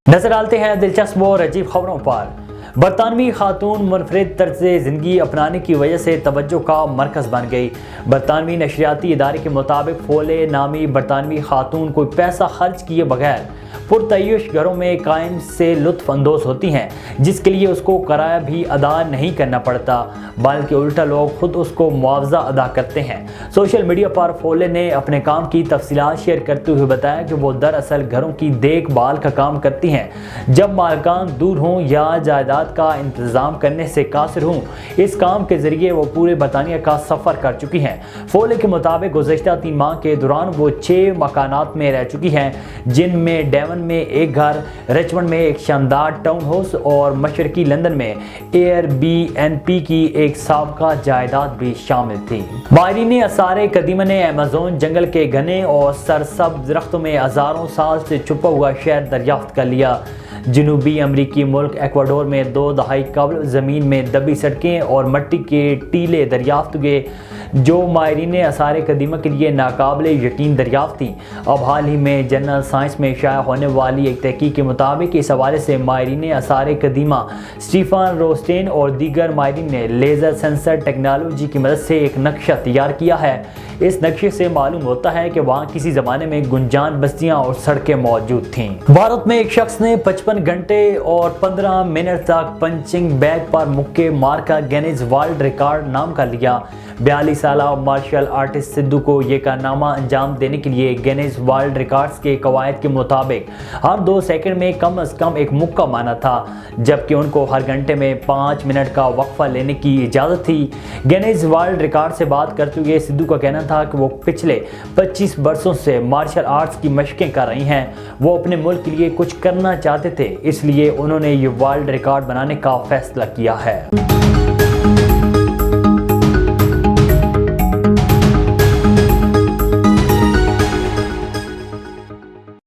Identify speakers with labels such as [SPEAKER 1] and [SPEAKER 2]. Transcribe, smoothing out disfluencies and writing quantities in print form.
[SPEAKER 1] نظر ڈالتے ہیں دلچسپ اور عجیب خبروں پر۔ برطانوی خاتون منفرد طرز زندگی اپنانے کی وجہ سے توجہ کا مرکز بن گئی۔ برطانوی نشریاتی ادارے کے مطابق فولے نامی برطانوی خاتون کوئی پیسہ خرچ کیے بغیر پرتعیش گھروں میں قائم سے لطف اندوز ہوتی ہیں، جس کے لیے اس کو کرایہ بھی ادا نہیں کرنا پڑتا، بلکہ الٹا لوگ خود اس کو معاوضہ ادا کرتے ہیں۔ سوشل میڈیا پر فولے نے اپنے کام کی تفصیلات شیئر کرتے ہوئے بتایا کہ وہ دراصل گھروں کی دیکھ بھال کا کام کرتی ہیں جب مالکان دور ہوں یا جائیداد کا انتظام کرنے سے قاصر ہوں۔ اس کام کے ذریعے وہ پورے برطانیہ کا سفر کر چکی ہیں۔ فولے کے مطابق گزشتہ 3 ماہ کے دوران وہ 6 مکانات میں رہ چکی ہیں، جن میں ڈیون میں ایک گھر، رچمنڈ میں ایک شاندار ٹاؤن ہاؤس اور مشرقی لندن میں ایئر بی این پی کی ایک سابقہ جائیداد بھی شامل تھی۔ ماہرین آثار قدیمہ نے ایمیزون جنگل کے گھنے اور سرسبز درختوں میں ہزاروں سال سے چھپا ہوا شہر دریافت کر لیا۔ جنوبی امریکی ملک ایکواڈور میں 2 دہائی قبل زمین میں دبی سڑکیں اور مٹی کے ٹیلے دریافت ہوئے، جو ماہرین آثار قدیمہ کے لیے ناقابل یقین دریافت تھیں۔ اب حال ہی میں جرنل سائنس میں شائع ہونے والی ایک تحقیق کے مطابق اس حوالے سے ماہرین آثار قدیمہ اسٹیفن روسٹین اور دیگر ماہرین نے لیزر سینسر ٹیکنالوجی کی مدد سے ایک نقشہ تیار کیا ہے۔ اس نقشے سے معلوم ہوتا ہے کہ وہاں کسی زمانے میں گنجان بستیاں اور سڑکیں موجود تھیں۔ بھارت میں ایک شخص نے 55 گھنٹے اور 15 منٹ تک پنچنگ بیگ پر مکے مار کر گینیز ورلڈ ریکارڈ نام کر لیا۔ 42 سالہ مارشل آرٹسٹ سدھو کو یہ کارنامہ انجام دینے کے لیے گینیز ورلڈ ریکارڈز کے قواعد کے مطابق ہر 2 سیکنڈ میں کم از کم ایک مکہ مارنا تھا، جبکہ ان کو ہر گھنٹے میں 5 منٹ کا وقفہ لینے کی اجازت تھی۔ گینیز ورلڈ ریکارڈ سے بات کرتے ہوئے سدھو کا کہنا تھا کہ وہ پچھلے 25 برسوں سے مارشل آرٹس کی مشقیں کر رہی ہیں۔ وہ اپنے ملک کے لیے کچھ کرنا چاہتے تھے، اس لیے انہوں نے یہ ورلڈ ریکارڈ بنانے کا فیصلہ کیا ہے۔